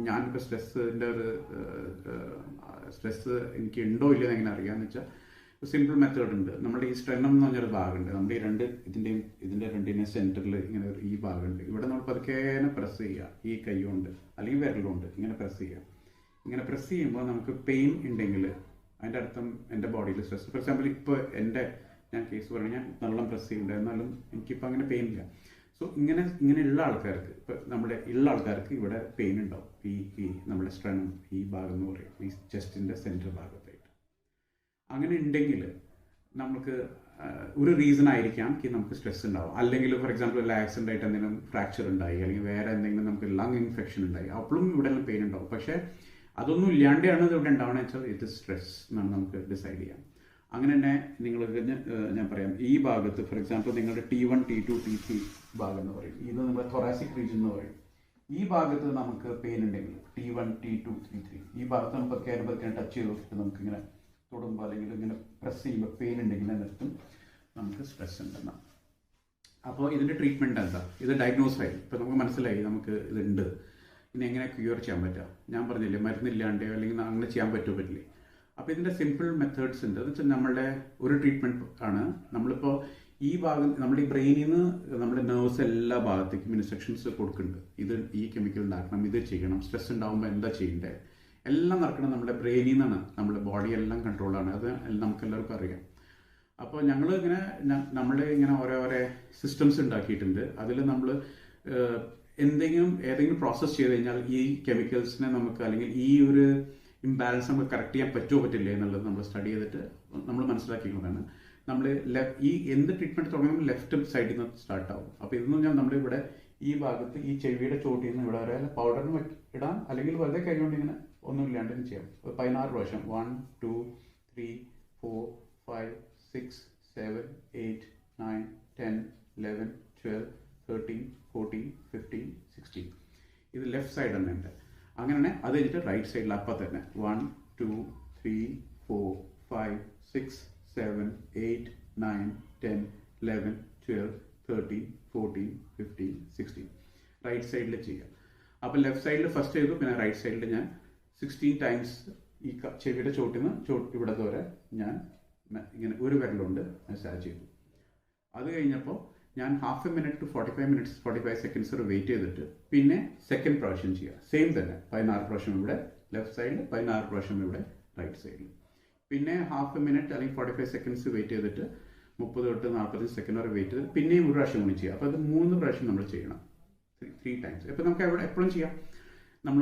ഞാനിപ്പോൾ സ്ട്രെസ്സിൻ്റെ ഒരു സ്ട്രെസ്സ് എനിക്ക് ഉണ്ടോ ഇല്ലയെന്ന് എങ്ങനെ അറിയാമെന്ന് വെച്ചാൽ സിമ്പിൾ മെത്തേഡ് ഉണ്ട്. നമ്മുടെ ഈ സ്ട്രെനം എന്ന് പറഞ്ഞൊരു ഭാഗമുണ്ട്, നമ്മുടെ ഈ ഇതിൻ്റെ രണ്ടിൻ്റെ സെൻറ്ററിൽ ഇങ്ങനെ ഈ ഭാഗമുണ്ട്. ഇവിടെ നമ്മൾ പതുക്കെ പ്രസ് ചെയ്യുക, ഈ കൈ കൊണ്ട് അല്ലെങ്കിൽ വിരലുകൊണ്ട് ഇങ്ങനെ പ്രസ് ചെയ്യുക. ഇങ്ങനെ പ്രസ് ചെയ്യുമ്പോൾ നമുക്ക് പെയിൻ ഉണ്ടെങ്കിൽ അതിൻ്റെ അർത്ഥം എൻ്റെ ബോഡിയിൽ സ്ട്രെസ്. ഫോർ എക്സാമ്പിൾ ഇപ്പോൾ ഞാൻ കേസ് പറഞ്ഞാൽ ഞാൻ നല്ല പ്രസ് ചെയ്യുന്നുണ്ട്, എന്നാലും എനിക്കിപ്പോൾ അങ്ങനെ പെയിൻ ഇല്ല. സോ ഇങ്ങനെയുള്ള ആൾക്കാർക്ക്, ഇപ്പോൾ ഉള്ള ആൾക്കാർക്ക് ഇവിടെ പെയിൻ ഉണ്ടാവും. ഈ നമ്മുടെ സ്ട്രെനം ഈ ഭാഗം എന്ന് പറയും, ഈ ചെസ്റ്റിൻ്റെ സെൻറ്റർ ഭാഗത്തായിട്ട്. അങ്ങനെ ഉണ്ടെങ്കിൽ നമുക്ക് ഒരു റീസൺ ആയിരിക്കാം നമുക്ക് സ്ട്രെസ് ഉണ്ടാവും. അല്ലെങ്കിൽ ഫോർ എക്സാമ്പിൾ ഒരു ആക്സിഡൻ്റ് ആയിട്ട് എന്തെങ്കിലും ഫ്രാക്ചർ ഉണ്ടായി, അല്ലെങ്കിൽ വേറെ എന്തെങ്കിലും നമുക്ക് ലങ് ഇൻഫെക്ഷൻ ഉണ്ടായി, അപ്പോഴും ഇവിടെ എല്ലാം പെയിൻ ഉണ്ടാവും. പക്ഷേ അതൊന്നും ഇല്ലാണ്ടാണ് ഇത് ഇവിടെ ഉണ്ടാവുന്നത് വെച്ചാൽ ഇത് സ്ട്രെസ് എന്നാണ് നമുക്ക് ഡിസൈഡ് ചെയ്യാം. അങ്ങനെ തന്നെ നിങ്ങൾക്ക് ഞാൻ പറയാം, ഈ ഭാഗത്ത് ഫോർ എക്സാമ്പിൾ നിങ്ങളുടെ T1, T2, T3 ഭാഗം എന്ന് പറയും, ഇത് നമ്മുടെ thoracic region എന്ന് പറയും. ഈ ഭാഗത്ത് നമുക്ക് പെയിൻ ഉണ്ടെങ്കിൽ T1, T2, T3 ഈ ഭാഗത്ത് നമുക്ക് പതുക്കെ ടച്ച് ചെയ്ത് നോക്കിയിട്ട് നമുക്കിങ്ങനെ തൊടുമ്പോൾ അല്ലെങ്കിൽ ഇങ്ങനെ പ്രസ് ചെയ്യുമ്പോൾ പെയിൻ ഉണ്ടെങ്കിൽ അതിനർത്ഥം നമുക്ക് സ്ട്രെസ് ഉണ്ടെന്നാണ്. അപ്പോൾ ഇതിൻ്റെ ട്രീറ്റ്മെൻറ്റ് എന്താ? ഇത് ഡയഗ്നോസ് ആയി, ഇപ്പോൾ നമുക്ക് മനസ്സിലായി നമുക്ക് ഇതുണ്ട്. ഇനി എങ്ങനെ ക്യൂർ ചെയ്യാൻ പറ്റുക? ഞാൻ പറഞ്ഞില്ലേ, മരുന്നില്ലാണ്ടോ അല്ലെങ്കിൽ അങ്ങനെ ചെയ്യാൻ പറ്റുമോ പറ്റില്ലേ? അപ്പോൾ ഇതിൻ്റെ സിമ്പിൾ മെത്തേഡ്സ് ഉണ്ട്. എന്ന് വെച്ചാൽ നമ്മളുടെ ഒരു ട്രീറ്റ്മെൻറ്റ് ആണ്. നമ്മളിപ്പോൾ ഈ ഭാഗം നമ്മുടെ ഈ ബ്രെയിനിൽ നിന്ന് നമ്മുടെ നെർവ്സ് എല്ലാ ഭാഗത്തേക്കും ഇൻസ്ട്രക്ഷൻസ് കൊടുക്കുന്നുണ്ട്. ഈ കെമിക്കൽ ഉണ്ടാക്കണം, ഇത് ചെയ്യണം, സ്ട്രെസ് ഉണ്ടാകുമ്പോൾ എന്താ ചെയ്യേണ്ടത്, എല്ലാം നടക്കണം നമ്മുടെ ബ്രെയിനിൽ നിന്നാണ്. നമ്മുടെ ബോഡി എല്ലാം കൺട്രോളാണ്, അത് നമുക്കെല്ലാവർക്കും അറിയാം. അപ്പോൾ നമ്മളിങ്ങനെ ഓരോരോ സിസ്റ്റംസ് ഉണ്ടാക്കിയിട്ടുണ്ട്. അതിൽ നമ്മൾ ഏതെങ്കിലും പ്രോസസ്സ് ചെയ്ത് കഴിഞ്ഞാൽ ഈ കെമിക്കൽസിനെ നമുക്ക്, അല്ലെങ്കിൽ ഈ ഒരു ഇംബാലൻസ് നമുക്ക് കറക്റ്റ് ചെയ്യാൻ പറ്റുമോ പറ്റില്ലേ എന്നുള്ളത് നമ്മൾ സ്റ്റഡി ചെയ്തിട്ട് നമ്മൾ മനസ്സിലാക്കിയിട്ടുള്ളതാണ്. നമ്മൾ ഈ എന്ത് ട്രീറ്റ്മെൻറ്റ് തുടങ്ങുമ്പോൾ ലെഫ്റ്റ് സൈഡിൽ നിന്ന് സ്റ്റാർട്ട് ആവും. അപ്പോൾ ഇതെന്ന് പറഞ്ഞാൽ നമ്മളിവിടെ ഈ ഭാഗത്ത് ഈ ചെവിയുടെ ചോട്ടിൽ നിന്ന് ഇവിടെ വരെ പൗഡറിന് ഇടാം, അല്ലെങ്കിൽ വെറുതെ കഴിഞ്ഞുകൊണ്ട് ഇങ്ങനെ ഒന്നും ഇല്ലാണ്ട് ചെയ്യാം. 16 പ്രാവശ്യം 1, 2, 3, 4, 5, 6, 7, 8, 9, 10, 11, 12, 13, 14, 15, 16. ഇത് ലെഫ്റ്റ് സൈഡ് തന്നെ ഉണ്ട്. അങ്ങനെ അത് കഴിഞ്ഞിട്ട് റൈറ്റ് സൈഡിൽ അപ്പം തന്നെ 1, 2, 3, 4, 5, 6, 7, 8, 9, 10, 11, 12, 13, 14, 15, 16 റൈറ്റ് സൈഡിൽ ചെയ്യാം. അപ്പോൾ ലെഫ്റ്റ് സൈഡിൽ ഫസ്റ്റ് ചെയ്തു, പിന്നെ റൈറ്റ് സൈഡിൽ ഞാൻ 16 ടൈംസ് ഈ ചെവിയുടെ ചോട്ടിൽ നിന്ന് ഇവിടെ വരെ ഞാൻ ഇങ്ങനെ ഒരു വിരലുകൊണ്ട് മസാജ് ചെയ്തു. അത് കഴിഞ്ഞപ്പോൾ ഞാൻ half a minute to 45 seconds wait ചെയ്തിട്ട് പിന്നെ സെക്കൻഡ് പ്രാവശ്യം ചെയ്യുക. സെയിം തന്നെ 16 പ്രാവശ്യം ഇവിടെ ലെഫ്റ്റ് സൈഡിൽ, 16 പ്രാവശ്യം ഇവിടെ റൈറ്റ് സൈഡിൽ. പിന്നെ ഹാഫ് എ മിനിറ്റ് അല്ലെങ്കിൽ 45 സെക്കൻഡ്സ് വെയിറ്റ് ചെയ്തിട്ട് 30 തൊട്ട് 40 സെക്കൻഡ് വരെ വെയിറ്റ് ചെയ്ത് പിന്നെയും ഒരു പ്രാവശ്യം കൂടി ചെയ്യുക. അപ്പോൾ അത് 3 പ്രാവശ്യം നമ്മൾ ചെയ്യണം, 3 ടൈംസ്. ഇപ്പോൾ നമുക്ക് എപ്പോഴും ചെയ്യാം.